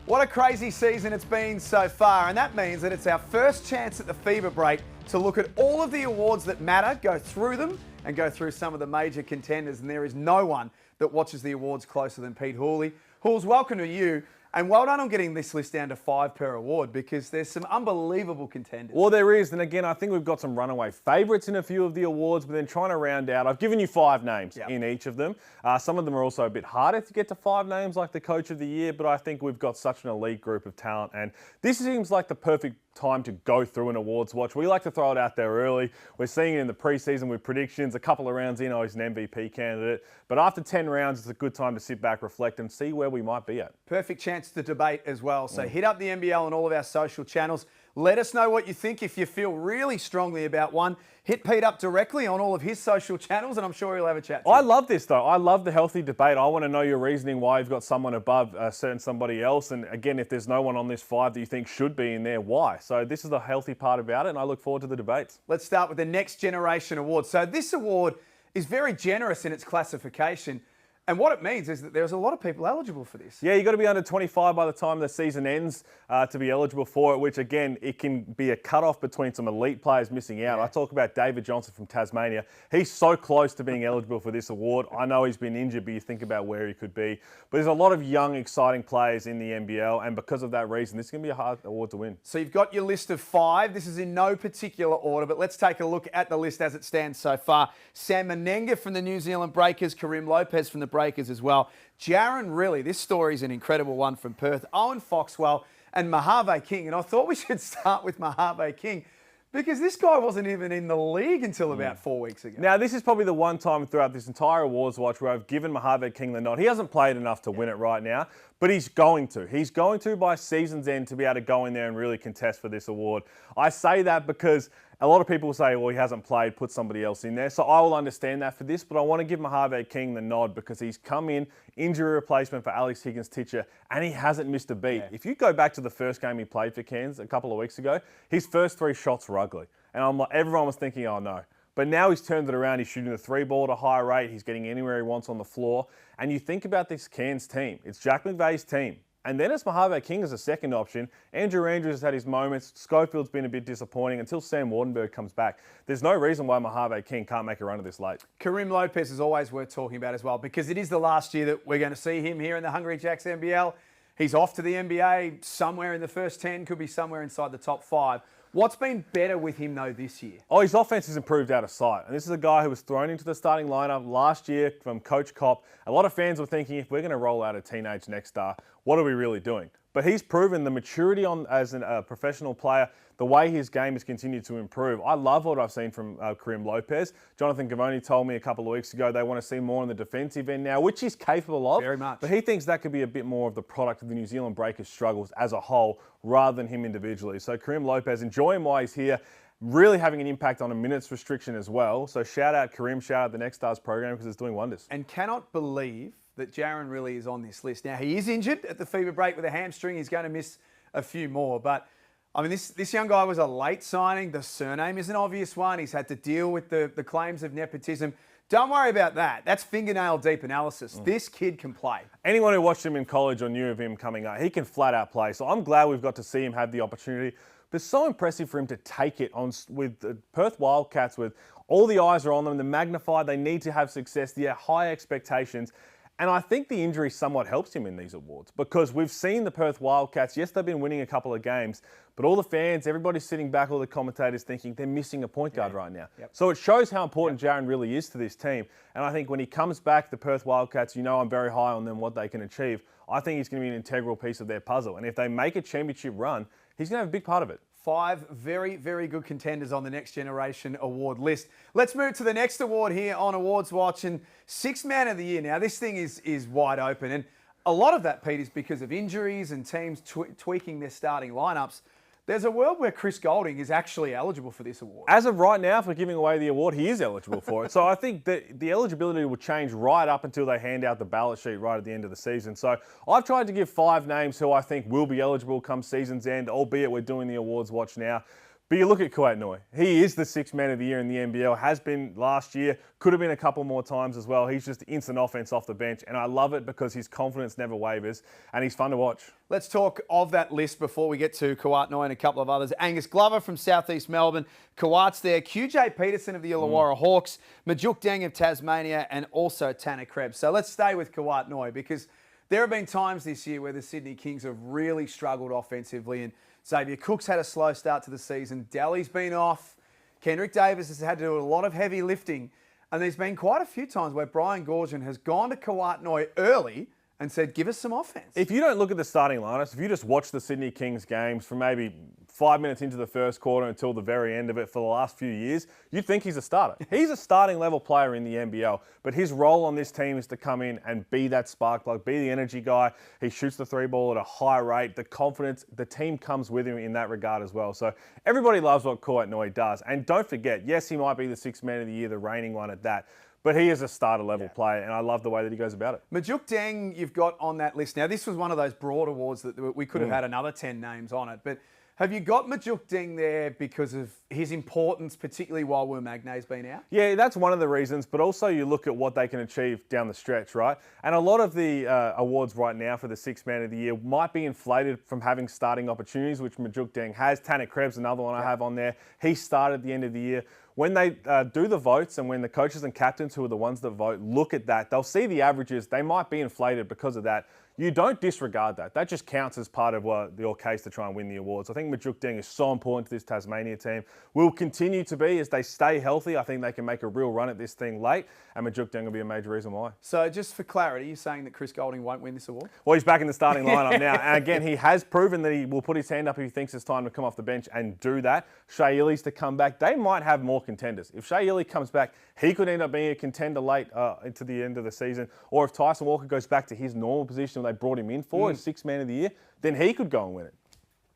What a crazy season it's been so far, and that means that it's our first chance at the Fever break to look at all of the awards that matter, go through them, and go through some of the major contenders, and there is no one that watches the awards closer than Pete Hooley. Hools, welcome to you. And well done on getting this list down to 5 per award, because there's some unbelievable contenders. Well, there is. And again, I think we've got some runaway favourites in a few of the awards, but then trying to round out, I've given you 5 names in each of them. Some of them are also a bit harder to get to 5 names, like the Coach of the Year, but I think we've got such an elite group of talent. And this seems like the perfect time to go through an awards watch. We like to throw it out there early. We're seeing it in the preseason with predictions. A couple of rounds in, he's an MVP candidate. But after 10 rounds, it's a good time to sit back, reflect, and see where we might be at. Perfect chance to debate as well. So hit up the NBL on all of our social channels. Let us know what you think. If you feel really strongly about one, hit Pete up directly on all of his social channels, and I'm sure he'll have a chat to you. I love this, though. I love the healthy debate. I want to know your reasoning why you've got someone above somebody else. And again, if there's no one on this 5 that you think should be in there, why? So this is the healthy part about it, and I look forward to the debates. Let's start with the Next Generation Award. So this award is very generous in its classification. And what it means is that there's a lot of people eligible for this. Yeah, you've got to be under 25 by the time the season ends to be eligible for it, which, again, it can be a cut-off between some elite players missing out. I talk about David Johnson from Tasmania. He's so close to being eligible for this award. I know he's been injured, but you think about where he could be. But there's a lot of young, exciting players in the NBL, and because of that reason, this is going to be a hard award to win. So you've got your list of 5. This is in no particular order, but let's take a look at the list as it stands so far. Sam Menenga from the New Zealand Breakers, Karim Lopez from the Breakers as well. Jaron Riley, this story is an incredible one from Perth. Owen Foxwell and Mojave King. And I thought we should start with Mojave King, because this guy wasn't even in the league until about 4 weeks ago. Now, this is probably the one time throughout this entire awards watch where I've given Mojave King the nod. He hasn't played enough to win it right now, but he's going to. He's going to by season's end to be able to go in there and really contest for this award. I say that because a lot of people say, well, he hasn't played, put somebody else in there. So I will understand that for this, but I want to give Mojave King the nod because he's come in, injury replacement for Alex Higgins-Titcher, and he hasn't missed a beat. If you go back to the first game he played for Cairns a couple of weeks ago, his first 3 shots were ugly. And everyone was thinking, oh no. But now he's turned it around. He's shooting the 3 ball at a high rate. He's getting anywhere he wants on the floor. And you think about this Cairns team. It's Jack McVeigh's team. And then it's Mojave King as a second option. Andrew Andrews has had his moments. Schofield's been a bit disappointing until Sam Wardenberg comes back. There's no reason why Mojave King can't make a run of this late. Karim Lopez is always worth talking about as well, because it is the last year that we're going to see him here in the Hungry Jacks NBL. He's off to the NBA, somewhere in the first 10, could be somewhere inside the top 5. What's been better with him, though, this year? Oh, his offense has improved out of sight. And this is a guy who was thrown into the starting lineup last year from Coach Kopp. A lot of fans were thinking, if we're going to roll out a teenage next star, what are we really doing? But he's proven the maturity as a professional player, the way his game has continued to improve. I love what I've seen from Karim Lopez. Jonathan Gavoni told me a couple of weeks ago they want to see more on the defensive end now, which he's capable of. Very much. But he thinks that could be a bit more of the product of the New Zealand Breakers' struggles as a whole, rather than him individually. So Karim Lopez, enjoy him while he's here, really having an impact on a minutes restriction as well. So shout out Karim, shout out the Next Stars program, because it's doing wonders. And cannot believe that Jaron really is on this list. Now, he is injured at the Fever break with a hamstring. He's going to miss a few more. But, I mean, this young guy was a late signing. The surname is an obvious one. He's had to deal with the claims of nepotism. Don't worry about that. That's fingernail deep analysis. This kid can play. Anyone who watched him in college or knew of him coming up, he can flat out play. So I'm glad we've got to see him have the opportunity. But it's so impressive for him to take it on with the Perth Wildcats, with all the eyes are on them, the magnified, they need to have success, the high expectations. And I think the injury somewhat helps him in these awards, because we've seen the Perth Wildcats, yes, they've been winning a couple of games, but all the fans, everybody's sitting back, all the commentators thinking they're missing a point guard right now. So it shows how important Jaron really is to this team. And I think when he comes back, the Perth Wildcats, you know I'm very high on them, what they can achieve. I think he's going to be an integral piece of their puzzle. And if they make a championship run, he's going to have a big part of it. 5 very, very good contenders on the Next Generation Award list. Let's move to the next award here on Awards Watch, and 6th Man of the Year. Now, this thing is wide open, and a lot of that, Pete, is because of injuries and teams tweaking their starting lineups. There's a world where Chris Goulding is actually eligible for this award. As of right now, if we're giving away the award, he is eligible for it. So I think that the eligibility will change right up until they hand out the ballot sheet right at the end of the season. So I've tried to give 5 names who I think will be eligible come season's end, albeit we're doing the Awards Watch now. But you look at Kawhi Noy. He is the sixth man of the year in the NBL, has been last year, could have been a couple more times as well. He's just instant offense off the bench, and I love it because his confidence never wavers, and he's fun to watch. Let's talk of that list before we get to Kawhi Noy and a couple of others. Angus Glover from Southeast Melbourne, Kawhi's there, QJ Peterson of the Illawarra Hawks, Majuk Deng of Tasmania, and also Tanner Krebs. So let's stay with Kawhi Noy because there have been times this year where the Sydney Kings have really struggled offensively, and Xavier Cook's had a slow start to the season. Delly's been off. Kendrick Davis has had to do a lot of heavy lifting. And there's been quite a few times where Brian Goorjian has gone to Kawhi Noy early and said, give us some offense. If you don't look at the starting lineups, if you just watch the Sydney Kings games from maybe 5 minutes into the first quarter until the very end of it for the last few years, you'd think he's a starter. He's a starting level player in the NBL, but his role on this team is to come in and be that spark plug, be the energy guy. He shoots the three ball at a high rate. The confidence, the team comes with him in that regard as well. So everybody loves what Kawhi Noy does. And don't forget, yes, he might be the sixth man of the year, the reigning one at that, but he is a starter-level player, and I love the way that he goes about it. Majuk Deng, you've got on that list. Now, this was one of those broad awards that we could have had another 10 names on it. But have you got Majuk Deng there because of his importance, particularly while Magne's been out? Yeah, that's one of the reasons, but also you look at what they can achieve down the stretch, right? And a lot of the awards right now for the sixth man of the year might be inflated from having starting opportunities, which Majuk Deng has. Tanner Krebs, another one I have on there. He started at the end of the year. When they do the votes and when the coaches and captains who are the ones that vote look at that, they'll see the averages. They might be inflated because of that. You don't disregard that. That just counts as part of your case to try and win the awards. I think Majuk Deng is so important to this Tasmania team. Will continue to be as they stay healthy. I think they can make a real run at this thing late, and Majuk Deng will be a major reason why. So just for clarity, you're saying that Chris Goulding won't win this award? Well, he's back in the starting lineup now. And again, he has proven that he will put his hand up if he thinks it's time to come off the bench and do that. Shea Ili's to come back. They might have more contenders. If Shea Ili comes back, he could end up being a contender late into the end of the season. Or if Tyson Walker goes back to his normal position they brought him in for, as sixth man of the year, then he could go and win it.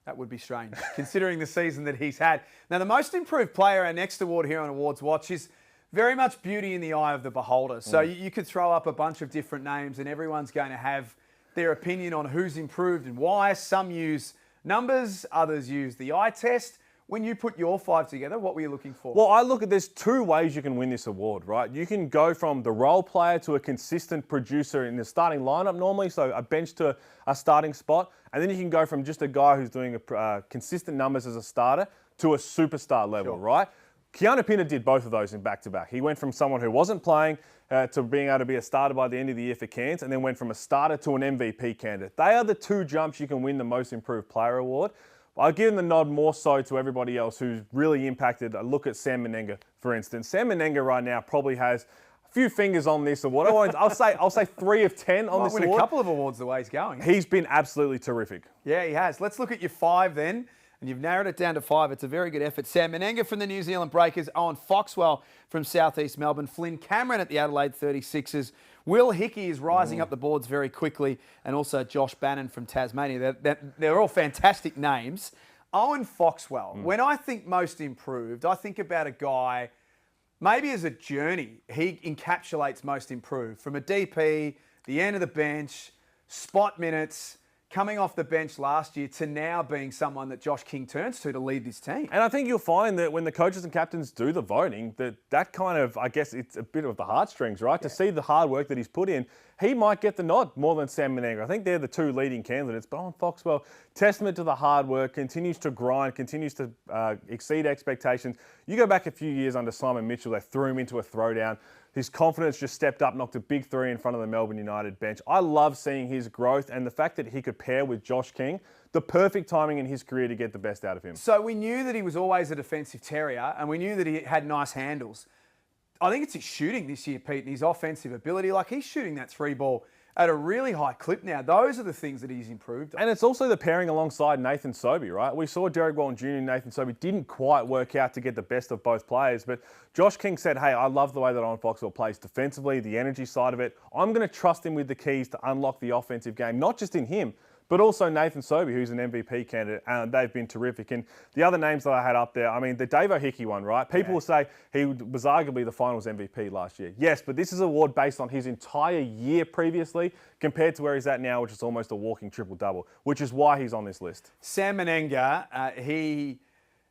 That would be strange, considering the season that he's had. Now, the most improved player, our next award here on Awards Watch, is very much beauty in the eye of the beholder. So you could throw up a bunch of different names and everyone's going to have their opinion on who's improved and why. Some use numbers, others use the eye test. When you put your five together, what were you looking for? Well, I look at there's two ways you can win this award, right? You can go from the role player to a consistent producer in the starting lineup normally, so a bench to a starting spot. And then you can go from just a guy who's doing consistent numbers as a starter to a superstar level, right? Keanu Pinter did both of those in back-to-back. He went from someone who wasn't playing to being able to be a starter by the end of the year for Cairns, and then went from a starter to an MVP candidate. They are the two jumps you can win the Most Improved Player award. I'll give him the nod more so to everybody else who's really impacted. Look at Sam Menenga, for instance. Sam Menenga right now probably has a few fingers on this award. I'll say 3 of 10 on this award. Might win a couple of awards the way he's going. He's been absolutely terrific. Yeah, he has. Let's look at your 5 then. And you've narrowed it down to 5. It's a very good effort. Sam Menenga from the New Zealand Breakers, Owen Foxwell from Southeast Melbourne, Flynn Cameron at the Adelaide 36ers, Will Hickey is rising up the boards very quickly, and also Josh Bannon from Tasmania. They're all fantastic names. Owen Foxwell, when I think most improved, I think about a guy, maybe as a journey, he encapsulates most improved. From a DP, the end of the bench, spot minutes, coming off the bench last year to now being someone that Josh King turns to lead this team. And I think you'll find that when the coaches and captains do the voting, that kind of, I guess it's a bit of the heartstrings, right? Yeah. To see the hard work that he's put in, he might get the nod more than Sam Menenga. I think they're the two leading candidates. But Owen Foxwell, testament to the hard work, continues to grind, continues to exceed expectations. You go back a few years under Simon Mitchell, they threw him into a throwdown. His confidence just stepped up, knocked a big 3 in front of the Melbourne United bench. I love seeing his growth and the fact that he could pair with Josh King, the perfect timing in his career to get the best out of him. So we knew that he was always a defensive terrier and we knew that he had nice handles. I think it's his shooting this year, Pete, and his offensive ability. Like, he's shooting that 3 ball at a really high clip now. Those are the things that he's improved on. And it's also the pairing alongside Nathan Sobey, right? We saw Derek Walton Jr. and Nathan Sobey didn't quite work out to get the best of both players, but Josh King said, hey, I love the way that Owen Foxwell plays defensively, the energy side of it. I'm going to trust him with the keys to unlock the offensive game, not just in him, but also Nathan Sobey, who's an MVP candidate, and they've been terrific. And the other names that I had up there, I mean, the Davo Hickey one, right? People will say he was arguably the finals MVP last year. Yes, but this is an award based on his entire year previously compared to where he's at now, which is almost a walking triple-double, which is why he's on this list. Sam Menenga, he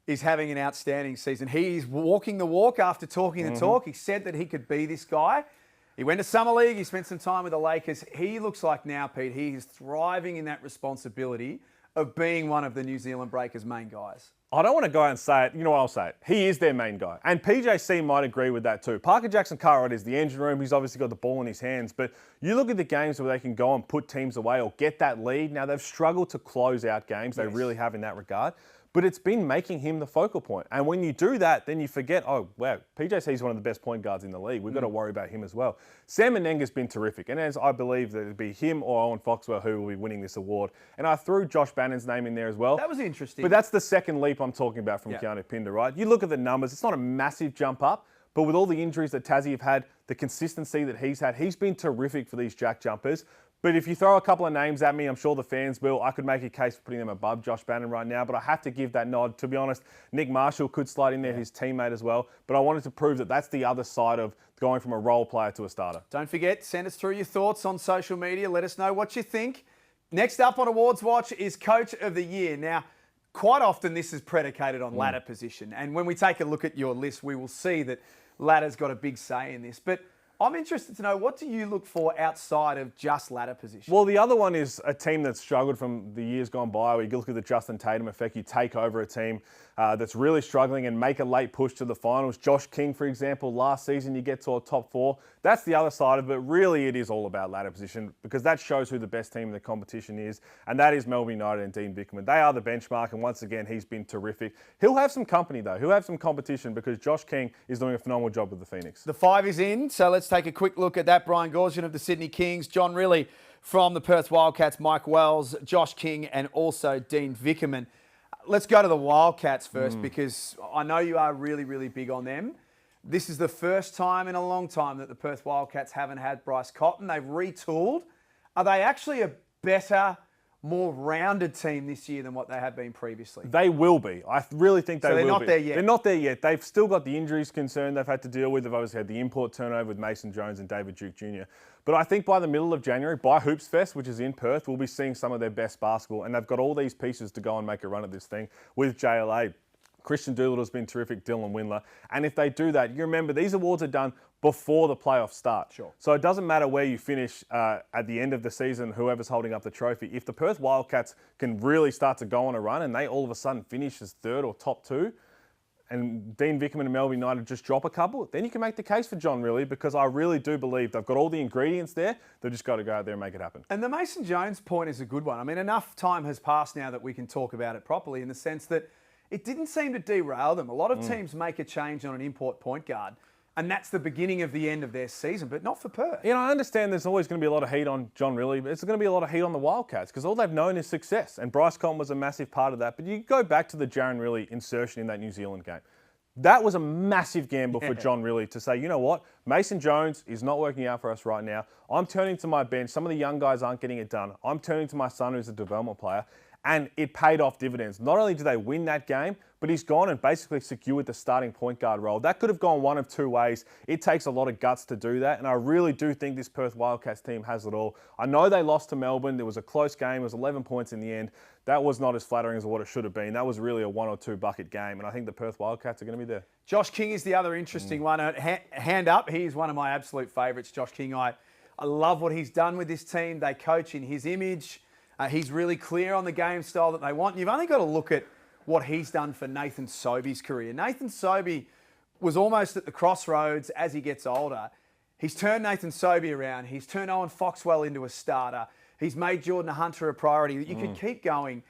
is having an outstanding season. He's walking the walk after talking the talk. He said that he could be this guy. He went to Summer League. He spent some time with the Lakers. He looks like now, Pete, he is thriving in that responsibility of being one of the New Zealand Breakers' main guys. I don't want to go out and say it. You know what I'll say it. He is their main guy. And PJC might agree with that too. Parker Jackson-Cartwright is the engine room. He's obviously got the ball in his hands. But you look at the games where they can go and put teams away or get that lead. Now, they've struggled to close out games. They really have in that regard. But it's been making him the focal point. And when you do that, then you forget, oh, wow, PJC is one of the best point guards in the league. We've got to worry about him as well. Sam Menenga's been terrific. And as I believe that it'll be him or Owen Foxwell who will be winning this award. And I threw Josh Bannon's name in there as well. That was interesting. But that's the second leap I'm talking about from Keanu Pinder, right? You look at the numbers, it's not a massive jump up, but with all the injuries that Tassie have had, the consistency that he's had, he's been terrific for these jack jumpers. But if you throw a couple of names at me, I'm sure the fans will. I could make a case for putting them above Josh Bannon right now, but I have to give that nod. To be honest, Nick Marshall could slide in there, his teammate as well. But I wanted to prove that that's the other side of going from a role player to a starter. Don't forget, send us through your thoughts on social media. Let us know what you think. Next up on Awards Watch is Coach of the Year. Now, quite often this is predicated on ladder position. And when we take a look at your list, we will see that ladder's got a big say in this. But I'm interested to know, what do you look for outside of just ladder position? Well, the other one is a team that's struggled from the years gone by. We look at the Justin Tatum effect. You take over a team that's really struggling and make a late push to the finals. Josh King, for example, last season you get to a top 4. That's the other side of it. Really, it is all about ladder position because that shows who the best team in the competition is, and that is Melbourne United and Dean Vickerman. They are the benchmark, and once again, he's been terrific. He'll have some company, though. He'll have some competition because Josh King is doing a phenomenal job with the Phoenix. The 5 is in, so let's take a quick look at that. Brian Gorshin of the Sydney Kings, John Riley from the Perth Wildcats, Mike Wells, Josh King, and also Dean Vickerman. Let's go to the Wildcats first because I know you are really, really big on them. This is the first time in a long time that the Perth Wildcats haven't had Bryce Cotton. They've retooled. Are they actually a better, more rounded team this year than what they have been previously? They will be. I really think they will be. So they're not there yet? They're not there yet. They've still got the injuries concern they've had to deal with. They've obviously had the import turnover with Mason Jones and David Duke Jr. But I think by the middle of January, by Hoops Fest, which is in Perth, we'll be seeing some of their best basketball. And they've got all these pieces to go and make a run at this thing with JLA. Christian Doolittle's been terrific, Dylan Windler. And if they do that, you remember these awards are done before the playoffs start. Sure. So it doesn't matter where you finish at the end of the season, whoever's holding up the trophy. If the Perth Wildcats can really start to go on a run and they all of a sudden finish as 3rd or top 2, and Dean Vickerman and Melbourne United just drop a couple, then you can make the case for John Riley because I really do believe they've got all the ingredients there. They've just got to go out there and make it happen. And the Mason Jones point is a good one. I mean, enough time has passed now that we can talk about it properly in the sense that it didn't seem to derail them. A lot of teams make a change on an import point guard, and that's the beginning of the end of their season, but not for Perth. You know, I understand there's always going to be a lot of heat on John Riley, but there's going to be a lot of heat on the Wildcats because all they've known is success, and Bryce Cotton was a massive part of that. But you go back to the Jaron Riley insertion in that New Zealand game. That was a massive gamble for John Riley to say, you know what, Mason Jones is not working out for us right now. I'm turning to my bench. Some of the young guys aren't getting it done. I'm turning to my son who's a development player. And it paid off dividends. Not only did they win that game, but he's gone and basically secured the starting point guard role. That could have gone one of 2 ways. It takes a lot of guts to do that, and I really do think this Perth Wildcats team has it all. I know they lost to Melbourne. There was a close game. It was 11 points in the end. That was not as flattering as what it should have been. That was really a 1 or 2 bucket game, and I think the Perth Wildcats are going to be there. Josh King is the other interesting one. Hand up, he's one of my absolute favourites, Josh King. I love what he's done with this team. They coach in his image. He's really clear on the game style that they want. You've only got to look at what he's done for Nathan Sobey's career. Nathan Sobey was almost at the crossroads as he gets older. He's turned Nathan Sobey around. He's turned Owen Foxwell into a starter. He's made Jordan Hunter a priority. You could keep going.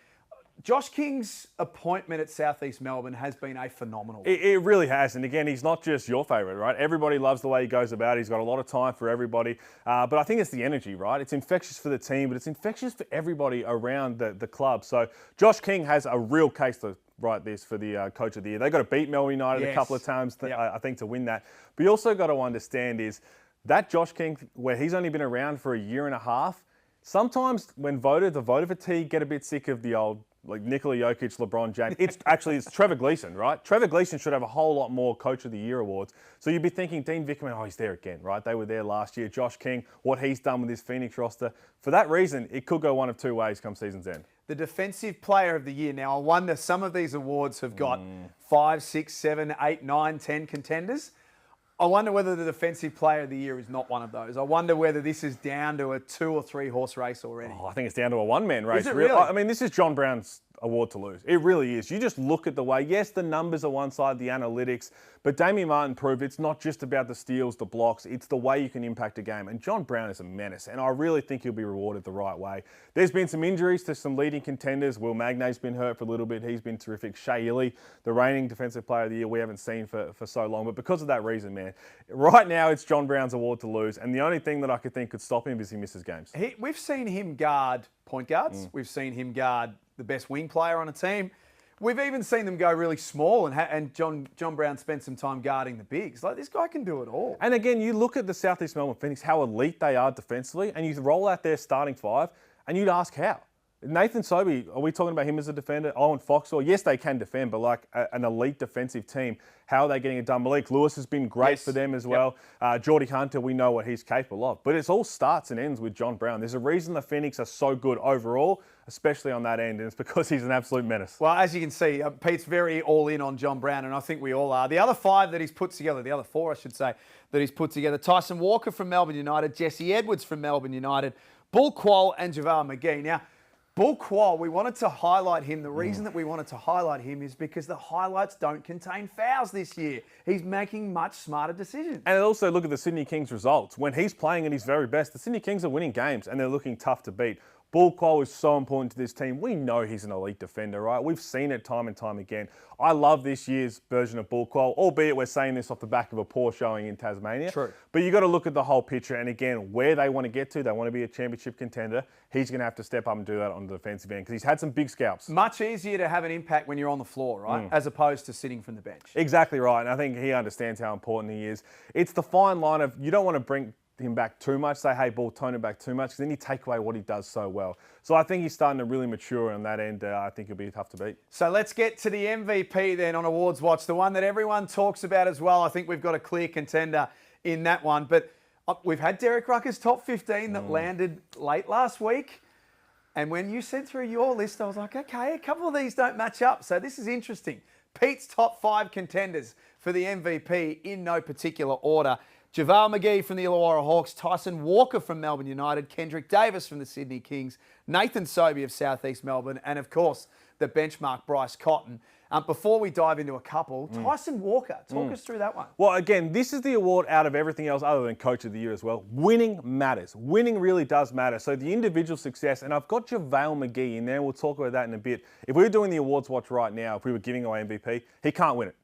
Josh King's appointment at Southeast Melbourne has been a phenomenal one. It really has. And again, he's not just your favourite, right? Everybody loves the way he goes about it. He's got a lot of time for everybody. But I think it's the energy, right? It's infectious for the team, but it's infectious for everybody around the club. So Josh King has a real case to write this for the Coach of the Year. They've got to beat Melbourne United a couple of times, I think, to win that. But you also got to understand is that Josh King, where he's only been around for a year and a half, sometimes when the voter fatigue get a bit sick of the old, like Nikola Jokic, LeBron James. It's Trevor Gleeson, right? Trevor Gleeson should have a whole lot more Coach of the Year awards. So you'd be thinking Dean Vickerman, oh, he's there again, right? They were there last year. Josh King, what he's done with his Phoenix roster. For that reason, it could go one of 2 ways come season's end. the Defensive Player of the Year. Now, I wonder, some of these awards have got 5, 6, 7, 8, 9, 10 contenders. I wonder whether the Defensive Player of the Year is not one of those. I wonder whether this is down to a 2 or 3 horse race already. Oh, I think it's down to a one-man race. Is it really? I mean, this is John Brown's award to lose. It really is. You just look at the way, yes, the numbers are one side, the analytics, but Damian Martin proved it's not just about the steals, the blocks, it's the way you can impact a game. And John Brown is a menace, and I really think he'll be rewarded the right way. There's been some injuries to some leading contenders. Will Magnay's been hurt for a little bit. He's been terrific. Shea Ili, the reigning Defensive Player of the Year, we haven't seen for so long. But because of that reason, man, right now it's John Brown's award to lose. And the only thing that I could think could stop him is he misses games. We've seen him guard point guards. We've seen him guard the best wing player on a team. We've even seen them go really small, and John Brown spent some time guarding the bigs. Like, this guy can do it all. And again, you look at the South East Melbourne Phoenix, how elite they are defensively, and you roll out their starting 5, and you'd ask how. Nathan Sobey, are we talking about him as a defender? Owen Foxall, yes, they can defend, but like an elite defensive team, how are they getting it done? Malik Lewis has been great for them as well. Geordie Hunter, we know what he's capable of. But it all starts and ends with John Brown. There's a reason the Phoenix are so good overall, especially on that end, and it's because he's an absolute menace. Well, as you can see, Pete's very all in on John Brown, and I think we all are. The other 5 that he's put together, the other 4, I should say, that he's put together: Tyson Walker from Melbourne United, Jesse Edwards from Melbourne United, Bull Quall and JaVale McGee. Now, Bull Quall, we wanted to highlight him. The reason that we wanted to highlight him is because the highlights don't contain fouls this year. He's making much smarter decisions. And also look at the Sydney Kings results. When he's playing at his very best, the Sydney Kings are winning games and they're looking tough to beat. Bull Quall is so important to this team. We know he's an elite defender, right? We've seen it time and time again. I love this year's version of Bull Quall, albeit we're saying this off the back of a poor showing in Tasmania. True. But you've got to look at the whole picture. And again, where they want to get to, they want to be a championship contender. He's going to have to step up and do that on the defensive end because he's had some big scalps. Much easier to have an impact when you're on the floor, right? As opposed to sitting from the bench. Exactly right. And I think he understands how important he is. It's the fine line of you don't want to bring him back too much, say, hey, Bull, tone him back too much, because then you take away what he does so well. So I think he's starting to really mature on that end. I think he'll be tough to beat. So let's get to the MVP then on Awards Watch, the one that everyone talks about as well. I think we've got a clear contender in that one. But we've had Derek Rucker's top 15 that landed late last week. And when you sent through your list, I was like, okay, a couple of these don't match up. So this is interesting. Pete's top 5 contenders for the MVP in no particular order: JaVale McGee from the Illawarra Hawks, Tyson Walker from Melbourne United, Kendrick Davis from the Sydney Kings, Nathan Sobey of South East Melbourne, and of course, the benchmark Bryce Cotton. Before we dive into a couple, Tyson Walker, talk us through that one. Well, again, this is the award out of everything else other than Coach of the Year as well. Winning matters. Winning really does matter. So the individual success, and I've got JaVale McGee in there. We'll talk about that in a bit. If we were doing the Awards Watch right now, if we were giving away MVP, he can't win it.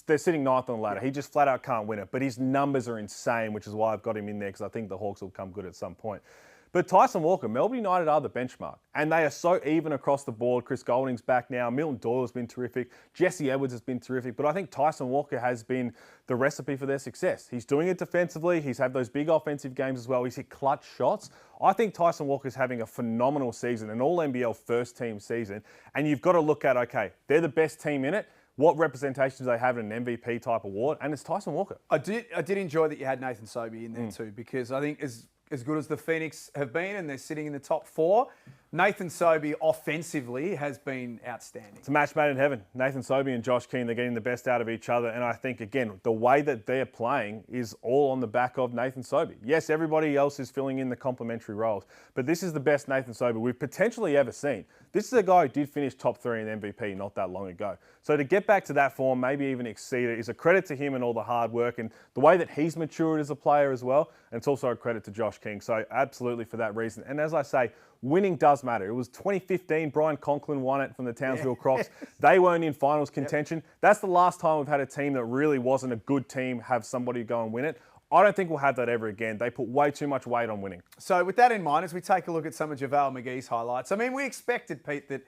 They're sitting 9th on the ladder. He just flat out can't win it. But his numbers are insane, which is why I've got him in there, because I think the Hawks will come good at some point. But Tyson Walker, Melbourne United are the benchmark. And they are so even across the board. Chris Golding's back now. Milton Doyle has been terrific. Jesse Edwards has been terrific. But I think Tyson Walker has been the recipe for their success. He's doing it defensively. He's had those big offensive games as well. He's hit clutch shots. I think Tyson Walker's having a phenomenal season, an all-NBL first-team season. And you've got to look at, okay, they're the best team in it. What representation do they have in an MVP type award? And it's Tyson Walker. I did enjoy that you had Nathan Sobey in there too, because I think as good as the Phoenix have been and they're sitting in the top 4, Nathan Sobey offensively has been outstanding. It's a match made in heaven. Nathan Sobey and Josh Keane, they're getting the best out of each other. And I think, again, the way that they're playing is all on the back of Nathan Sobey. Yes, everybody else is filling in the complementary roles, but this is the best Nathan Sobey we've potentially ever seen. This is a guy who did finish top 3 in MVP not that long ago. So to get back to that form, maybe even exceed it, is a credit to him and all the hard work and the way that he's matured as a player as well. And it's also a credit to Josh King. So absolutely for that reason. And as I say, winning does matter. It was 2015, Brian Conklin won it from the Townsville Crocs. They weren't in finals contention. That's the last time we've had a team that really wasn't a good team have somebody go and win it. I don't think we'll have that ever again. They put way too much weight on winning. So with that in mind, as we take a look at some of JaVale McGee's highlights, I mean, we expected, Pete, that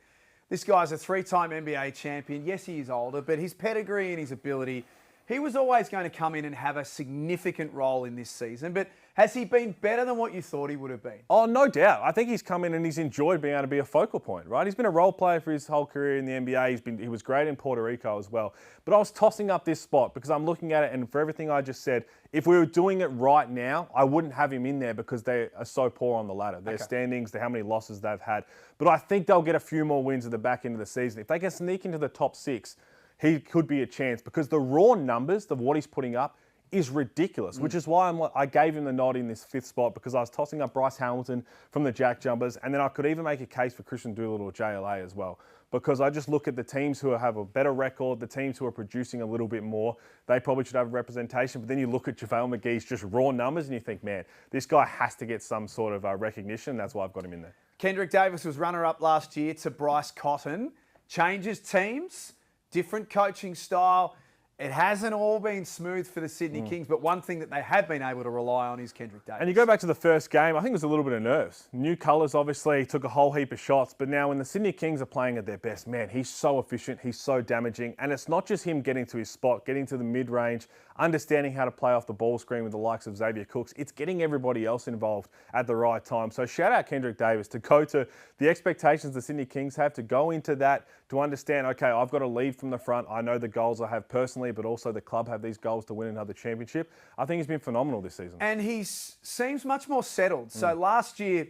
this guy's a 3-time NBA champion. Yes, he is older, but his pedigree and his ability, he was always going to come in and have a significant role in this season. But Has he been better than what you thought he would have been? Oh, no doubt. I think he's come in and he's enjoyed being able to be a focal point, right? He's been a role player for his whole career in the NBA. He was great in Puerto Rico as well. But I was tossing up this spot because I'm looking at it, and for everything I just said, if we were doing it right now, I wouldn't have him in there because they are so poor on the ladder. Their standings, how many losses they've had. But I think they'll get a few more wins at the back end of the season. If they can sneak into the top 6, he could be a chance because the raw numbers of what he's putting up is ridiculous, which is why I gave him the nod in this 5th spot because I was tossing up Bryce Hamilton from the Jack Jumpers, and then I could even make a case for Christian Doolittle or JLA as well because I just look at the teams who have a better record, the teams who are producing a little bit more, they probably should have representation, but then you look at JaVale McGee's just raw numbers and you think, man, this guy has to get some sort of recognition. That's why I've got him in there. Kendrick Davis was runner-up last year to Bryce Cotton. Changes teams, different coaching style. It hasn't all been smooth for the Sydney Kings, but one thing that they have been able to rely on is Kendrick Davis. And you go back to the first game, I think it was a little bit of nerves. New colours, obviously, he took a whole heap of shots, but now when the Sydney Kings are playing at their best, man, he's so efficient, he's so damaging, and it's not just him getting to his spot, getting to the mid-range, understanding how to play off the ball screen with the likes of Xavier Cooks. It's getting everybody else involved at the right time. So shout out Kendrick Davis to go to the expectations the Sydney Kings have, to go into that, to understand, okay, I've got to lead from the front. I know the goals I have personally, but also the club have these goals to win another championship. I think he's been phenomenal this season. And he seems much more settled. So last year,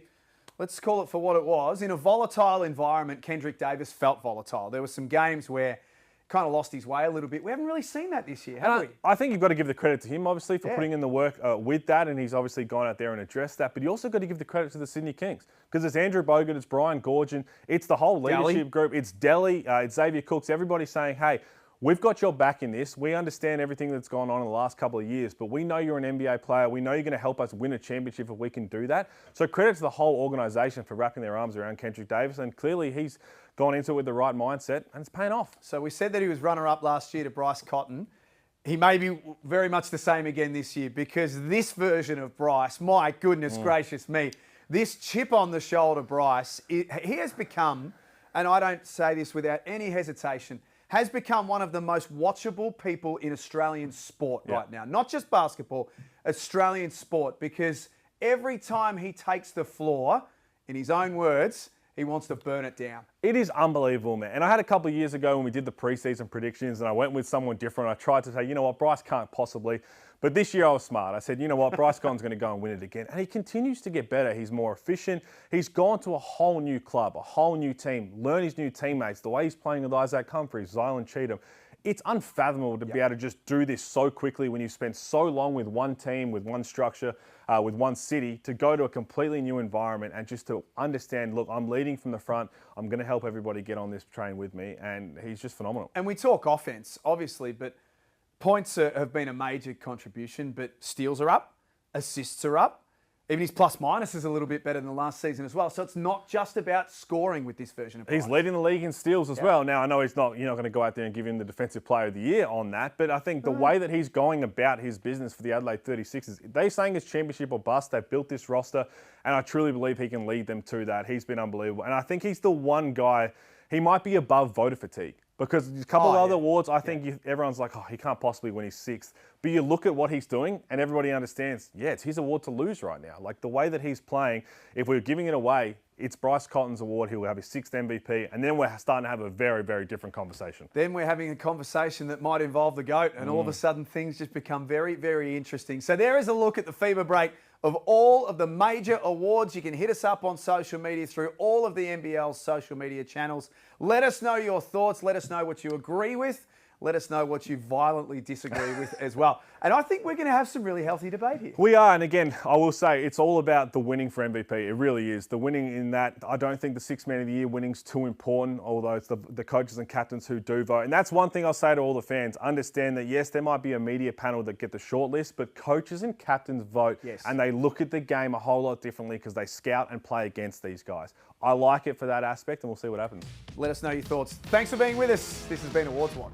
let's call it for what it was, in a volatile environment, Kendrick Davis felt volatile. There were some games where kind of lost his way a little bit. We haven't really seen that this year, have we? I think you've got to give the credit to him, obviously, for putting in the work with that, and he's obviously gone out there and addressed that. But you also got to give the credit to the Sydney Kings, because it's Andrew Bogut, it's Brian Goorjian, it's the whole leadership group, it's Delhi, it's Xavier Cooks, everybody saying, hey, we've got your back in this. We understand everything that's gone on in the last couple of years, but we know you're an NBA player. We know you're going to help us win a championship if we can do that. So credit to the whole organisation for wrapping their arms around Kendrick Davis, and clearly he's gone into it with the right mindset, and it's paying off. So we said that he was runner-up last year to Bryce Cotton. He may be very much the same again this year, because this version of Bryce, my goodness gracious me, this chip on the shoulder Bryce, he has become, and I don't say this without any hesitation, has become one of the most watchable people in Australian sport right now. Not just basketball, Australian sport, because every time he takes the floor, in his own words, he wants to burn it down. It is unbelievable, man. And I had a couple of years ago when we did the preseason predictions and I went with someone different. I tried to say, you know what, Bryce can't possibly. But this year I was smart. I said, you know what, Bryce Cotton's going to go and win it again. And he continues to get better. He's more efficient. He's gone to a whole new club, a whole new team, learn his new teammates, the way he's playing with Isaac Humphries, Zylan Cheatham. It's unfathomable to be able to just do this so quickly when you've spent so long with one team, with one structure, with one city, to go to a completely new environment and just to understand, look, I'm leading from the front. I'm going to help everybody get on this train with me. And he's just phenomenal. And we talk offense, obviously, but points have been a major contribution, but steals are up, assists are up. Even his plus-minus is a little bit better than last season as well. So it's not just about scoring with this version of Bryce. He's leading the league in steals as well. Now, I know you're not going to go out there and give him the Defensive Player of the Year on that, but I think the way that he's going about his business for the Adelaide 36ers, they're saying it's championship or bust. They've built this roster, and I truly believe he can lead them to that. He's been unbelievable. And I think he's the one guy, he might be above voter fatigue. Because a couple of other awards, I think everyone's like, oh, he can't possibly win his 6th. But you look at what he's doing and everybody understands, yeah, it's his award to lose right now. Like the way that he's playing, if we're giving it away, it's Bryce Cotton's award. He'll have his 6th MVP. And then we're starting to have a very, very different conversation. Then we're having a conversation that might involve the GOAT. And all of a sudden things just become very, very interesting. So there is a look at the FIBA break of all of the major awards. You can hit us up on social media through all of the NBL's social media channels. Let us know your thoughts. Let us know what you agree with. Let us know what you violently disagree with as well. And I think we're going to have some really healthy debate here. We are, and again, I will say it's all about the winning for MVP. It really is. The winning in that, I don't think the 6th Man of the Year winning's too important, although it's the coaches and captains who do vote. And that's one thing I'll say to all the fans. Understand that, yes, there might be a media panel that get the short list, but coaches and captains vote, and they look at the game a whole lot differently because they scout and play against these guys. I like it for that aspect, and we'll see what happens. Let us know your thoughts. Thanks for being with us. This has been Awards Watch.